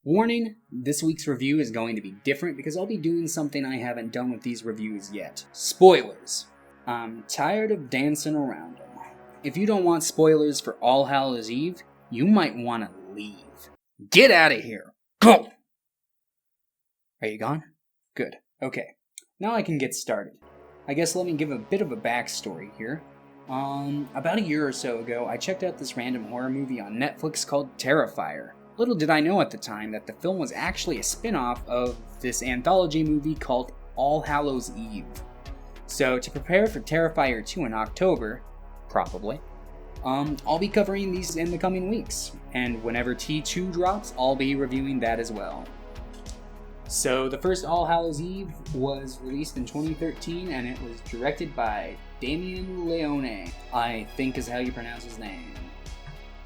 Warning, this week's review is going to be different because I'll be doing something I haven't done with these reviews yet. Spoilers. I'm tired of dancing around them. If you don't want spoilers for All Hallows Eve, you might want to leave. Get out of here. Go! Are you gone? Good. Okay. Now I can get started. I guess let me give a bit of a backstory here. About a year or so ago, I checked out this random horror movie on Netflix called Terrifier. Little did I know at the time that the film was actually a spin-off of this anthology movie called All Hallows Eve. So to prepare for Terrifier 2 in October, probably, I'll be covering these in the coming weeks, and whenever T2 drops, I'll be reviewing that as well. So the first All Hallows Eve was released in 2013, and it was directed by Damien Leone, I think is how you pronounce his name.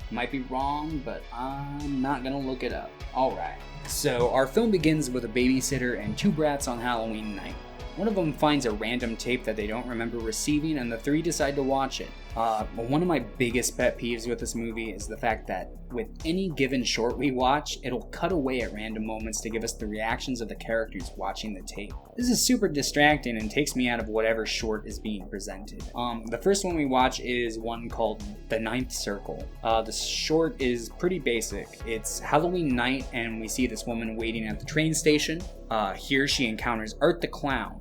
Might be wrong, but I'm not gonna look it up. Alright. So our film begins with a babysitter and two brats on Halloween night. One of them finds a random tape that they don't remember receiving, and the three decide to watch it. One of my biggest pet peeves with this movie is the fact that with any given short we watch, it'll cut away at random moments to give us the reactions of the characters watching the tape. This is super distracting and takes me out of whatever short is being presented. The first one we watch is one called The Ninth Circle. The short is pretty basic. It's Halloween night and we see this woman waiting at the train station. Here she encounters Art the Clown.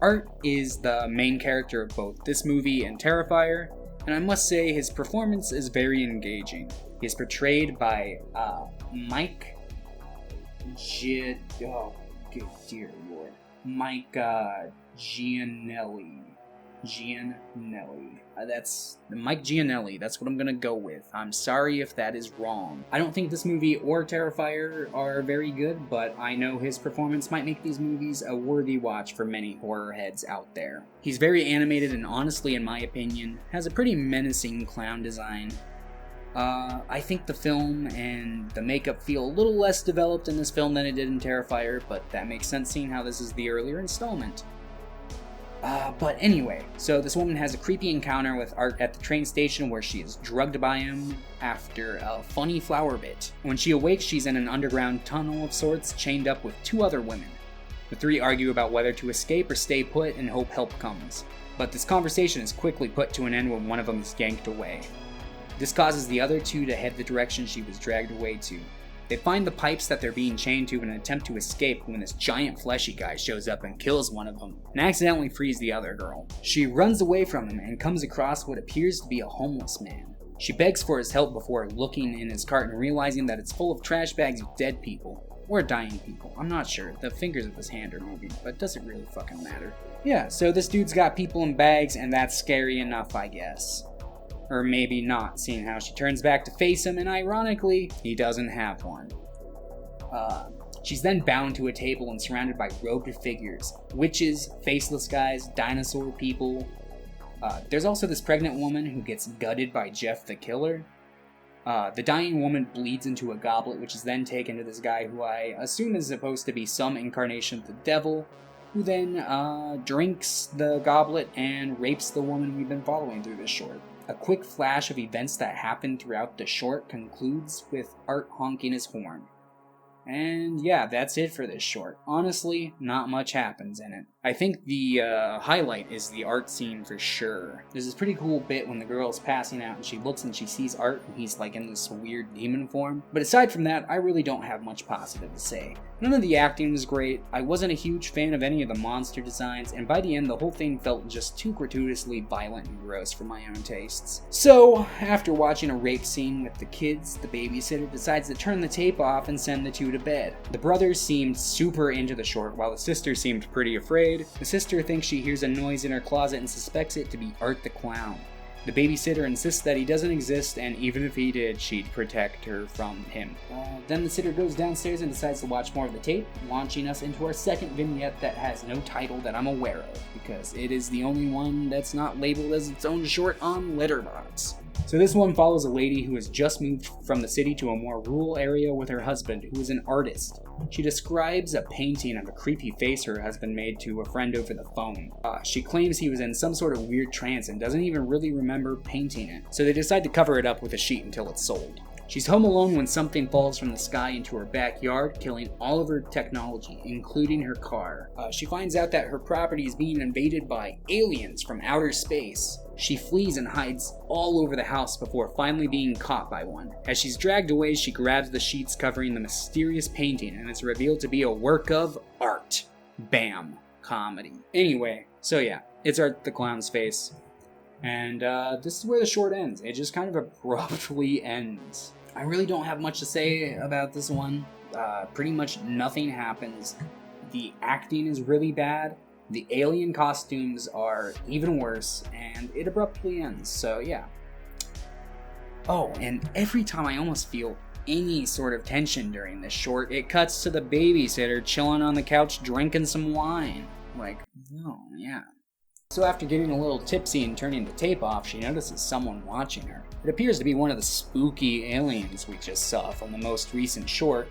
Art is the main character of both this movie and Terrifier, and I must say his performance is very engaging. He is portrayed by Mike oh, good dear lord. Mike Gianelli. That's Mike Gianelli. That's what I'm gonna go with. I'm sorry if that is wrong. I don't think this movie or Terrifier are very good, but I know his performance might make these movies a worthy watch for many horror heads out there. He's very animated and honestly, in my opinion, has a pretty menacing clown design. I think the film and the makeup feel a little less developed in this film than it did in Terrifier, but that makes sense seeing how this is the earlier installment. But anyway, so this woman has a creepy encounter with Art at the train station where she is drugged by him after a funny flower bit. When she awakes, she's in an underground tunnel of sorts, chained up with two other women. The three argue about whether to escape or stay put and hope help comes. But this conversation is quickly put to an end when one of them is yanked away. This causes the other two to head the direction she was dragged away to. They find the pipes that they're being chained to in an attempt to escape when this giant fleshy guy shows up and kills one of them, and accidentally frees the other girl. She runs away from him and comes across what appears to be a homeless man. She begs for his help before looking in his cart and realizing that it's full of trash bags of dead people. Or dying people, I'm not sure. The fingers of his hand are moving, but does it really fucking matter? Yeah, so this dude's got people in bags, and that's scary enough, I guess. Or maybe not, seeing how she turns back to face him, and ironically, he doesn't have one. She's then bound to a table and surrounded by robed figures. Witches, faceless guys, dinosaur people. There's also this pregnant woman who gets gutted by Jeff the Killer. The dying woman bleeds into a goblet, which is then taken to this guy who I assume is supposed to be some incarnation of the devil, who then drinks the goblet and rapes the woman we've been following through this short. A quick flash of events that happen throughout the short concludes with Art honking his horn. And yeah, that's it for this short. Honestly, not much happens in it. I think the highlight is the Art scene for sure. There's this pretty cool bit when the girl's passing out and she looks and she sees Art and he's like in this weird demon form. But aside from that, I really don't have much positive to say. None of the acting was great, I wasn't a huge fan of any of the monster designs, and by the end the whole thing felt just too gratuitously violent and gross for my own tastes. So, after watching a rape scene with the kids, the babysitter decides to turn the tape off and send the two to bed. The brothers seemed super into the short, while the sister seemed pretty afraid. The sister thinks she hears a noise in her closet and suspects it to be Art the Clown. The babysitter insists that he doesn't exist, and even if he did, she'd protect her from him. Then the sitter goes downstairs and decides to watch more of the tape, launching us into our second vignette that has no title that I'm aware of, because it is the only one that's not labeled as its own short on Letterboxd. So this one follows a lady who has just moved from the city to a more rural area with her husband, who is an artist. She describes a painting of a creepy face her husband made to a friend over the phone. She claims he was in some sort of weird trance and doesn't even really remember painting it, so they decide to cover it up with a sheet until it's sold. She's home alone when something falls from the sky into her backyard, killing all of her technology, including her car. She finds out that her property is being invaded by aliens from outer space. She flees and hides all over the house before finally being caught by one. As she's dragged away, she grabs the sheets covering the mysterious painting, and it's revealed to be a work of art. Bam. Comedy. Anyway, so yeah, it's Art the Clown's face. And this is where the short ends. It just kind of abruptly ends. I really don't have much to say about this one. Pretty much nothing happens. The acting is really bad. The alien costumes are even worse, and it abruptly ends, so yeah. Oh, and every time I almost feel any sort of tension during this short, it cuts to the babysitter chilling on the couch drinking some wine. Like, oh, yeah. So after getting a little tipsy and turning the tape off, she notices someone watching her. It appears to be one of the spooky aliens we just saw from the most recent short,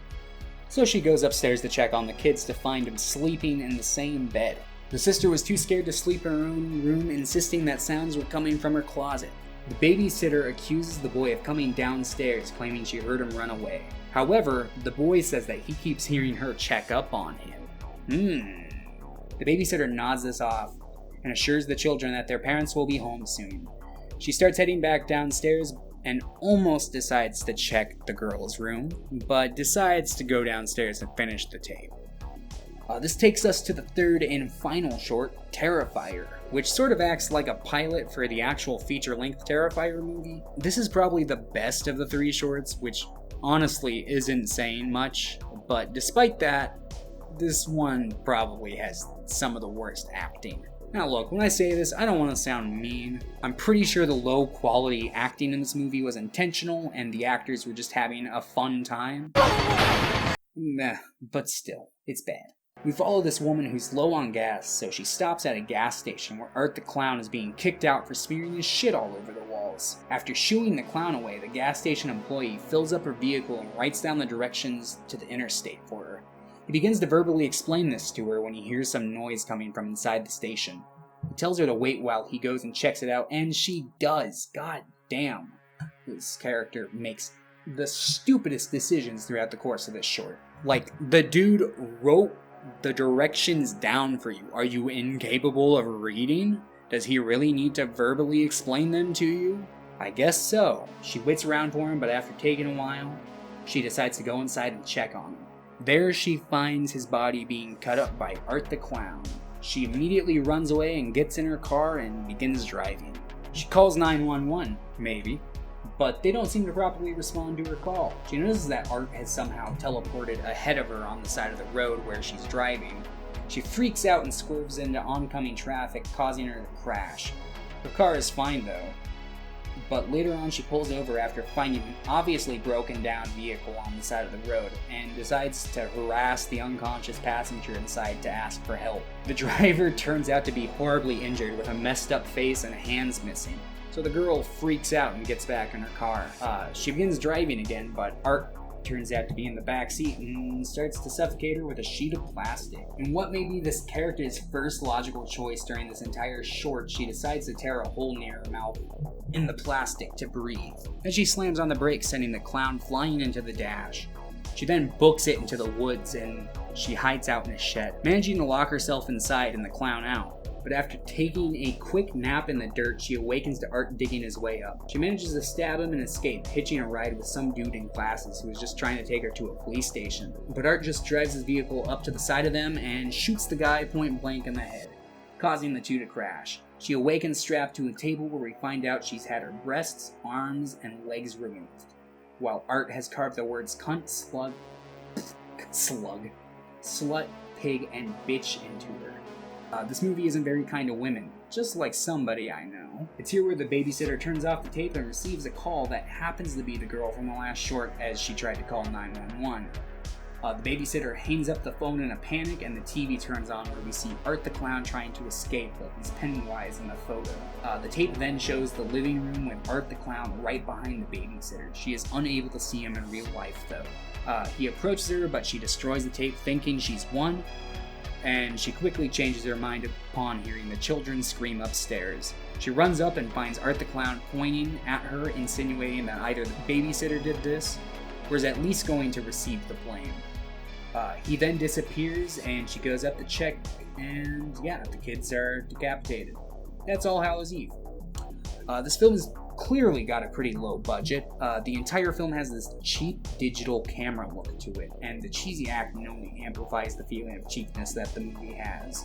so she goes upstairs to check on the kids to find them sleeping in the same bed. The sister was too scared to sleep in her own room, insisting that sounds were coming from her closet. The babysitter accuses the boy of coming downstairs, claiming she heard him run away. However, the boy says that he keeps hearing her check up on him. The babysitter nods this off and assures the children that their parents will be home soon. She starts heading back downstairs and almost decides to check the girl's room, but decides to go downstairs and finish the tape. This takes us to the third and final short, Terrifier, which sort of acts like a pilot for the actual feature-length Terrifier movie. This is probably the best of the three shorts, which honestly isn't saying much, but despite that, this one probably has some of the worst acting. Now look, when I say this, I don't want to sound mean. I'm pretty sure the low quality acting in this movie was intentional and the actors were just having a fun time. But still, it's bad. We follow this woman who's low on gas, so she stops at a gas station where Art the Clown is being kicked out for smearing his shit all over the walls. After shooing the clown away, the gas station employee fills up her vehicle and writes down the directions to the interstate for her. He begins to verbally explain this to her when he hears some noise coming from inside the station. He tells her to wait while he goes and checks it out, and she does. God damn. This character makes the stupidest decisions throughout the course of this short. Like, the dude wrote the directions down for you. Are you incapable of reading? Does he really need to verbally explain them to you? I guess so. She waits around for him, but after taking a while, she decides to go inside and check on him. There she finds his body being cut up by Art the Clown. She immediately runs away and gets in her car and begins driving. She calls 911, maybe, but they don't seem to properly respond to her call. She notices that Art has somehow teleported ahead of her on the side of the road where she's driving. She freaks out and swerves into oncoming traffic, causing her to crash. Her car is fine though, but later on she pulls over after finding an obviously broken down vehicle on the side of the road and decides to harass the unconscious passenger inside to ask for help. The driver turns out to be horribly injured with a messed up face and hands missing. So the girl freaks out and gets back in her car. She begins driving again, but Art turns out to be in the back seat and starts to suffocate her with a sheet of plastic. In what may be this character's first logical choice during this entire short, she decides to tear a hole near her mouth in the plastic to breathe. Then she slams on the brakes, sending the clown flying into the dash. She then books it into the woods and she hides out in a shed, managing to lock herself inside and the clown out. But after taking a quick nap in the dirt, she awakens to Art digging his way up. She manages to stab him and escape, hitching a ride with some dude in glasses who was just trying to take her to a police station. But Art just drives his vehicle up to the side of them and shoots the guy point blank in the head, causing the two to crash. She awakens strapped to a table where we find out she's had her breasts, arms, and legs removed, while Art has carved the words cunt, slut, pig, and bitch into her. This movie isn't very kind to women, just like somebody I know. It's here where the babysitter turns off the tape and receives a call that happens to be the girl from the last short as she tried to call 911. The babysitter hangs up the phone in a panic and the TV turns on where we see Art the Clown trying to escape like he's Pennywise in the photo. The tape then shows the living room with Art the Clown right behind the babysitter. She is unable to see him in real life though. He approaches her but she destroys the tape thinking she's won. and she quickly changes her mind upon hearing the children scream upstairs. She runs up and finds Art the Clown pointing at her, insinuating that either the babysitter did this, or is at least going to receive the blame. He then disappears, and she goes up to check, and yeah, the kids are decapitated. That's All Hallows Eve. This film has clearly got a pretty low budget. The entire film has this cheap digital camera look to it, and the cheesy acting only amplifies the feeling of cheapness that the movie has.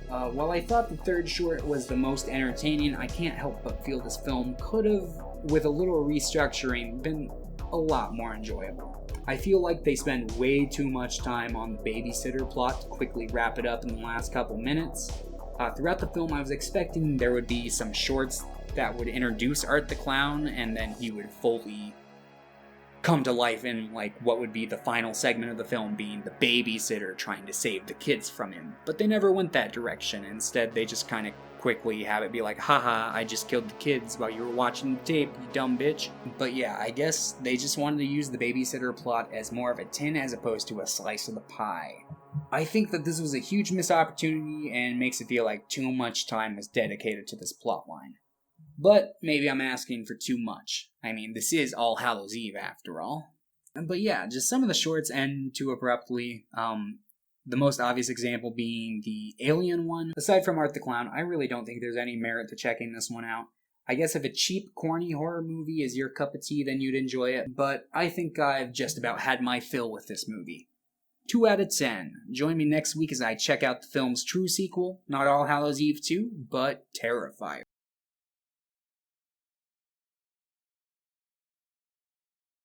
While I thought the third short was the most entertaining, I can't help but feel this film could have, with a little restructuring, been a lot more enjoyable. I feel like they spend way too much time on the babysitter plot to quickly wrap it up in the last couple minutes. Throughout the film, I was expecting there would be some shorts that would introduce Art the Clown, and then he would fully come to life in like what would be the final segment of the film, being the babysitter trying to save the kids from him. But they never went that direction. Instead, they just kind of quickly have it be like, haha, I just killed the kids while you were watching the tape, you dumb bitch. But yeah, I guess they just wanted to use the babysitter plot as more of a tin as opposed to a slice of the pie. I think that this was a huge missed opportunity and makes it feel like too much time was dedicated to this plotline. But maybe I'm asking for too much. I mean, this is All Hallows Eve after all. But yeah, just some of the shorts end too abruptly. The most obvious example being the Alien one. Aside from Art the Clown, I really don't think there's any merit to checking this one out. I guess if a cheap, corny horror movie is your cup of tea, then you'd enjoy it, but I think I've just about had my fill with this movie. 2 out of 10. Join me next week as I check out the film's true sequel, not All Hallows Eve 2, but Terrifier.